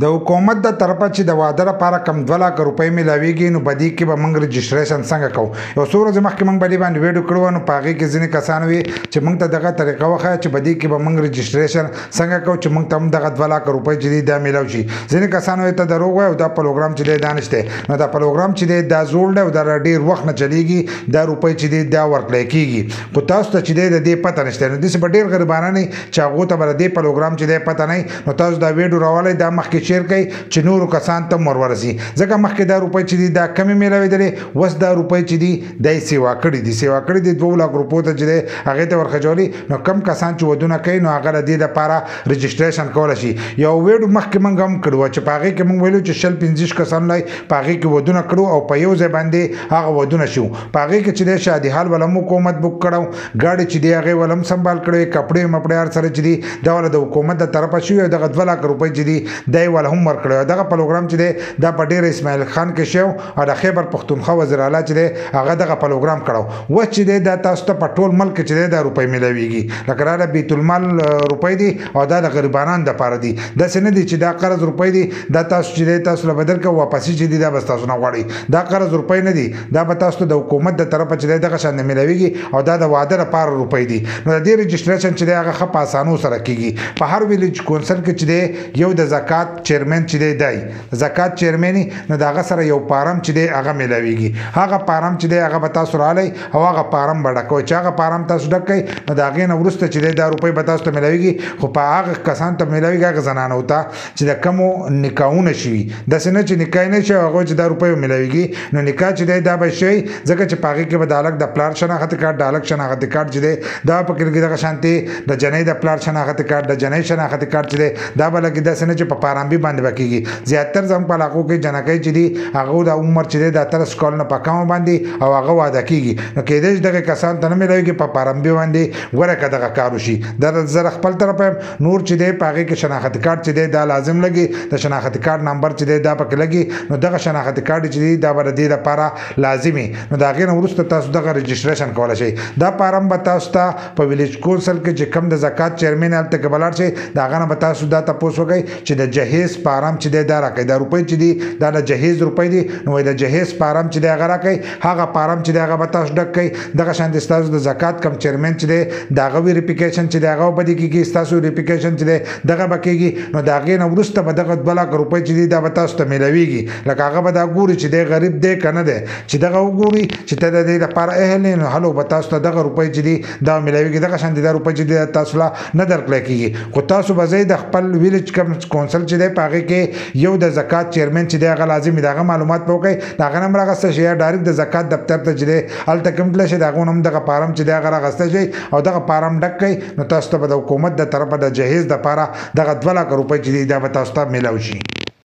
د حکومت د طرفه چې د واده لپاره کم 2 لک روپۍ ملاویږي نو بدی کې به موږ رجسټریشن څنګه کوو یو څو ورځې مخکې موږ بدی باندې ویډیو کړو نو په هغې کې ځینې کسان وي چې موږ ته دغه طریقه وښایه چې بدی کې به موږ رجسټریشن څنګه کوو چې موږ ته هم دغه 2 لک روپۍ چې دي دا میلاو شي ځینې کسان وایي ته دروغ وایې او دا پروګرام چې دی دا نشته نو دا پروګرام چې دی دا زوړ دی او دا ډېر وخت نه چلیږي دا روپۍ چې دی دا ورکړی کېږي خو تاسو ته چې دی د دې پته نشته نو داسې به ډېر غریبانه نه چې هغو ته به د دې پروګرام چې دی پته نه نو تاسو دا ویډیو راولئ دا مخکې شیر کړئ چې نورو کسان ته ورورسي ځکه مخکې دا روپۍ چې دي دا کمې میلاوېدلې اوس دا روپۍ چې دي دا یې سیوا کړي دي 2 لک روپو ته چې دی هغې ته ورخجولي نو کم کسان چې ودونه کوي نو هغه د دې دپاره رجسټریشن کولی شي یو ویډیو مخکې موږ هم کړو چې په هغې کې موږ ویلو چې 25 کسانو لی په هغې کې ودونه کړو او په یو ځای باندې هغه ودونه شو په هغې کې چې دی شادي حال والا هم حکومت بک کړو ګاډې چې دی هغې والا هم سنبال کړی کپړې مپړې هر سره چې دي دا والا د حکومت د طرفه شوي او دغه 2 لک روپۍ چې دي دا یې والا هم ورکړی او دغه پروګرام چې دی دا په ډېر اسماعیل خان کې شو او د خیبر پښتونخوا وزیر اعلی چې دی هغه دغه پروګرام کړو اوس چې دی دا تاسو ته په ټول ملک کې چې دی دا روپۍ میلاویږي لکه راله بیت المال روپۍ دي او دا د غریبانان دپاره دي داسې نه دي چې دا قرض روپۍ دي دا تاسو چې دی تاسو له بدل کوه واپسي چې دي دا بس تاسو نه غواړئ دا قرض روپۍ نه دي دا به تاسو ته د حکومت د طرفه چې دی دغه شان میلاویږي او دا د واده لپاره روپۍ دي نو د دې رجسټریشن چې دی هغه ښه په اسانو سره کېږي په هر ویلیج کونسل کې چې دی یو د زکات چیرمن چې دی دی زکات چیرمني نو د هغه سره یو فارم چې دی هغه میلاویږي هغه فارم چې دی هغه به تاسو رالی او هغه فارم به ډکوئ چې هغه فارم تاسو ډک کوئ نو د هغې نه وروسته چې دی دا روپۍ به تاسو ته میلاویږي خو په هغه کسانو ته میلاویږي هغه زنانو ته چې د کمو نکاحونه شوي داسې نه چې نکاح نه شي او هغوی چې دا روپۍ میلاویږي نو نکاح چې دی دا به شي ځکه چې په هغې کې به د هلک د پلار شناختي کارډ د هلک شناختي کارډ چې دی دا په کې دغه شانتې د جنۍ د پلار شناختي کارډ د جنۍ شناختي کارډ چې دی دا به لګي داسې نه چې په پارامبي باندې به کېږي زیاتر زموږ په علاقو کې جنکۍ چې دي هغو د عمر چې دی د 18 کال نه په کمه باندې او هغه واده کېږي نو کېدای شي دغه کسان ته نه میلاویږي په پارامبي باندې غوره که دغه کار وشي دا زه خپل طرفه یم نور چې دی په هغې کې شناختي کارډ چې دی دا لازم لګي د شناختي کارډ نمبر چې دی دا پکې لګي نو دغه شناختي کارډ چې دی دا به د دې دپاره لازمي نو د هغې نه وروسته تاسو دغه رجسټریشن کولی شئ دا فارم به تاسو ته په ویلیج کونسل کې چې کم د زکات چیرمن هلته کې به لاړ شئ د هغه نه به تاسو دا تپوس وکئ چې د جهیز فارم چې دی دا راکئ دا روپۍ چې دي دا د جهیز روپۍ دي نو وایي د جهیز فارم چې دی هغه راکئ هغه فارم چې دی هغه به تاسو ډک کئ دغه شانتې ستاسو د زکات کم چیرمن چې دی د هغه ویریفیکیشن چې دی هغه به دې کېږي ستاسو ویریفیکیشن چې دی دغه به کېږي نو د هغې نه وروسته به دغه 2 لک روپۍ چې دي دا به تاسو ته میلاویږي لکه هغه به دا ګوري چې دی غریب دی که نه دی چې دغه وګوري چې ته د دې لپاره اهل یې نو هلو به تاسو ته دغه روپۍ چې دي دا میلاویږي دغه شانتې دا روپۍ چې دي تاسو له نه درکړی کېږي خو تاسو به ځئ د خپل ویلیج کونسل چې دی په هغې کې یو د زکات چیرمن چې دی هغه لازمي د هغه معلومات به وکئ د هغه نه هم راغسته شي یا ډایرکټ د زکات دفتر ته چې دی هلته کوم تللی شي د هغو نه هم دغه فارم چې دی هغه راغسته شي او دغه فارم ډک کئ نو تاسو ته به د حکومت د طرفه د جهیز دپاره دغه 2 لک روپۍ چې دي دا به تاسو ته میلاو شي